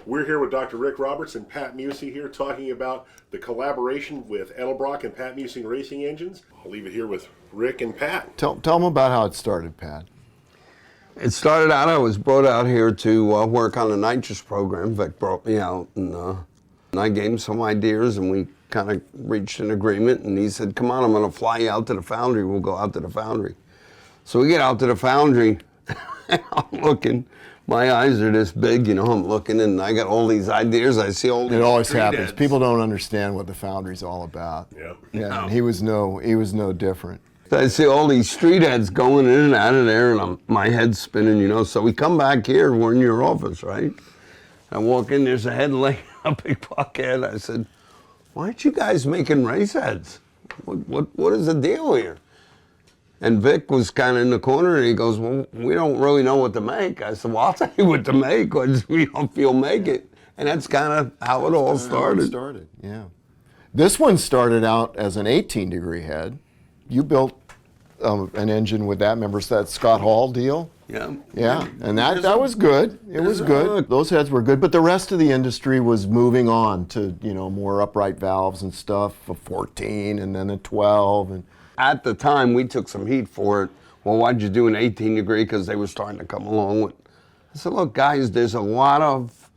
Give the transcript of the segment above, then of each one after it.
We're here with Dr. Rick Roberts and Pat Musey here talking about the collaboration with Edelbrock and Pat Musing Racing Engines. I'll leave it here with Rick and Pat. Tell them about how it started, Pat. It started out, I was brought out here to work on the nitrous program. Vic brought me out, and I gave him some ideas, and we kind of reached an agreement, and he said, come on, I'm going to fly you out to the foundry. We'll go out to the foundry. So we get out to the foundry, and I'm looking. My eyes are this big, I'm looking, and I got all these ideas. I see all these. It always street happens. heads. People don't understand what the foundry's all about. Yep. Yeah, No. and he was no different. I see all these street heads going in and out of there, and my head's spinning, So we come back here, we're in your office, right? I walk in, there's a head laying, a big buckhead. I said, why aren't you guys making race heads? What is the deal here? And Vic was kind of in the corner, and he goes, well, we don't really know what to make. I said, well, I'll tell you what to make, because we don't feel make it. And that's kind of how it all started. Yeah. This one started out as an 18-degree head. You built an engine with that. Remember that Scott Hall deal? Yeah. Yeah, and that was good. It was good. Those heads were good, but the rest of the industry was moving on to, more upright valves and stuff, a 14 and then a 12. And At the time, we took some heat for it. Well, why'd you do an 18-degree? Because they were starting to come along with. I said, look, guys, there's a lot of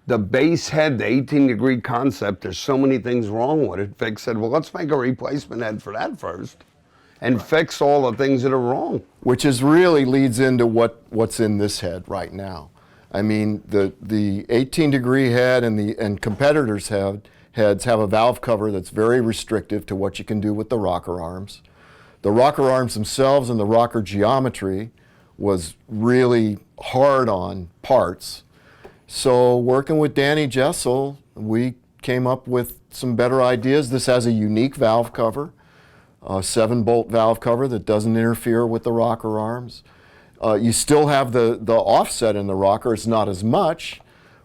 the base head, the 18-degree concept. There's so many things wrong with it. Vic said, well, let's make a replacement head for that first and fix all the things that are wrong. which is really leads into what's in this head right now. I mean, the 18-degree head and competitors' heads have a valve cover that's very restrictive to what you can do with the rocker arms. The rocker arms themselves and the rocker geometry was really hard on parts. So working with Danny Jessel, we came up with some better ideas. This has a unique valve cover, a 7-bolt valve cover that doesn't interfere with the rocker arms. You still have the offset in the rocker. It's not as much,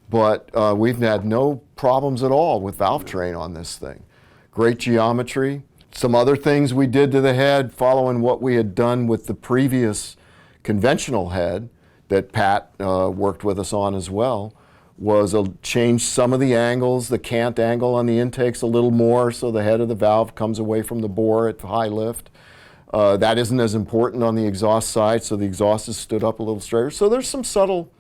but we've had no problems at all with valve train on this thing. Great geometry. Some other things we did to the head following what we had done with the previous conventional head that Pat worked with us on as well was change some of the angles, the cant angle on the intakes a little more so the head of the valve comes away from the bore at high lift. That isn't as important on the exhaust side, so the exhaust is stood up a little straighter. So there's some subtle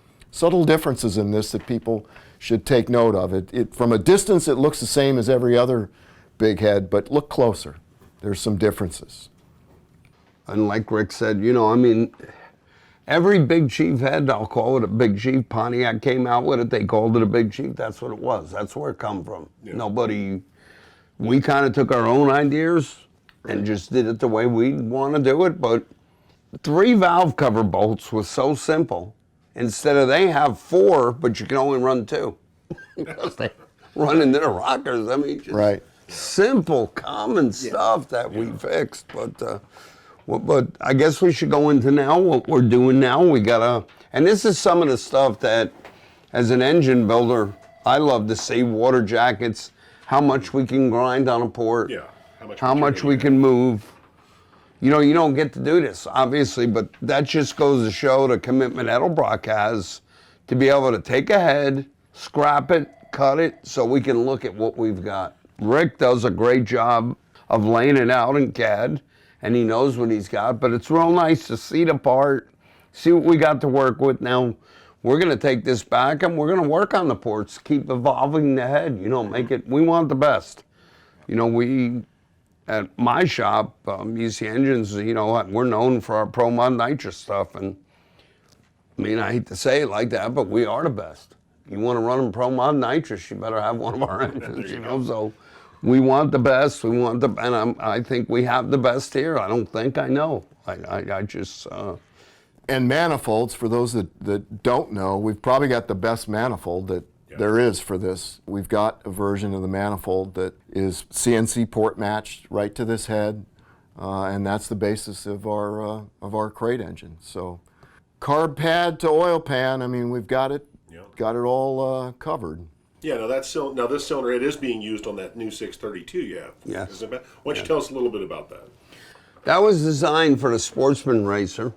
differences in this that people should take note of. From a distance, it looks the same as every other big head, but look closer. There's some differences. And like Rick said, every Big Chief head, I'll call it a Big Chief. Pontiac came out with it. They called it a Big Chief. That's what it was. That's where it come from. Yeah. We kind of took our own ideas and just did it the way we want to do it. But 3 valve cover bolts was so simple. Instead of they have 4, but you can only run 2. Because they run into the rockers. Just right. Simple, common stuff that we fixed. But I guess we should go into now what we're doing now. And this is some of the stuff that, as an engine builder, I love to see water jackets, how much we can grind on a port, how much we can move. You don't get to do this, obviously, but that just goes to show the commitment Edelbrock has to be able to take a head, scrap it, cut it, so we can look at what we've got. Rick does a great job of laying it out in CAD. And he knows what he's got, but it's real nice to see the part, see what we got to work with. Now, we're going to take this back and we're going to work on the ports, keep evolving the head, make it, we want the best. We, at my shop, UC Engines, we're known for our Pro Mod nitrous stuff. And I hate to say it like that, but we are the best. You want to run in Pro Mod nitrous, you better have one of our engines, so. We want the best. And I think we have the best here. I don't think I know. I just. And manifolds, for those that don't know, we've probably got the best manifold that there is for this. We've got a version of the manifold that is CNC port matched right to this head, and that's the basis of our crate engine. So, carb pad to oil pan. We've got it all covered. Yeah, now this cylinder head is being used on that new 632 you have. Yes. Why don't you tell us a little bit about that? That was designed for the sportsman racer.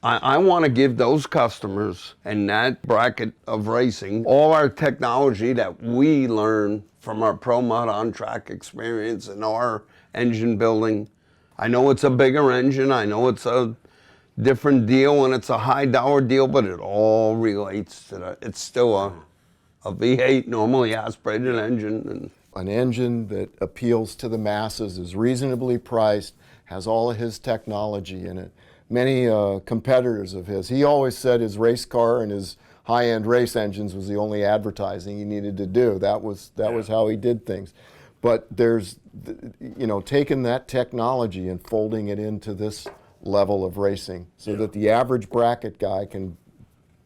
I want to give those customers and that bracket of racing all our technology that we learn from our Pro Mod on-track experience and our engine building. I know it's a bigger engine. I know it's a different deal and it's a high dollar deal, but it all relates to that. It's still a V8 normally aspirated engine. And An engine that appeals to the masses, is reasonably priced, has all of his technology in it. Many competitors of his, he always said his race car and his high-end race engines was the only advertising he needed to do. That was how he did things. But there's, taking that technology and folding it into this level of racing so that the average bracket guy can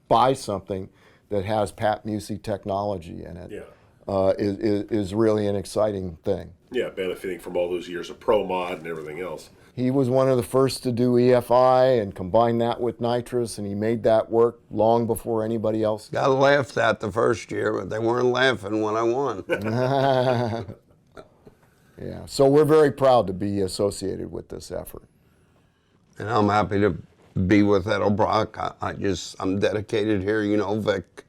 buy something that has Pat Musey technology in it. Is really an exciting thing. Yeah, benefiting from all those years of Pro Mod and everything else. He was one of the first to do EFI and combine that with nitrous, and he made that work long before anybody else. got laughed at the first year, but they weren't laughing when I won. Yeah, so we're very proud to be associated with this effort. And I'm happy to be with Edelbrock. I'm dedicated here. Vic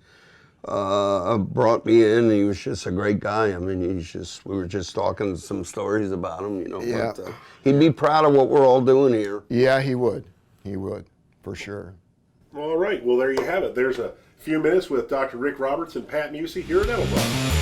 brought me in. He was just a great guy. I mean, we were just talking some stories about him, Yeah. But, he'd be proud of what we're all doing here. Yeah, he would, for sure. All right, well, there you have it. There's a few minutes with Dr. Rick Roberts and Pat Musey here at Edelbrock.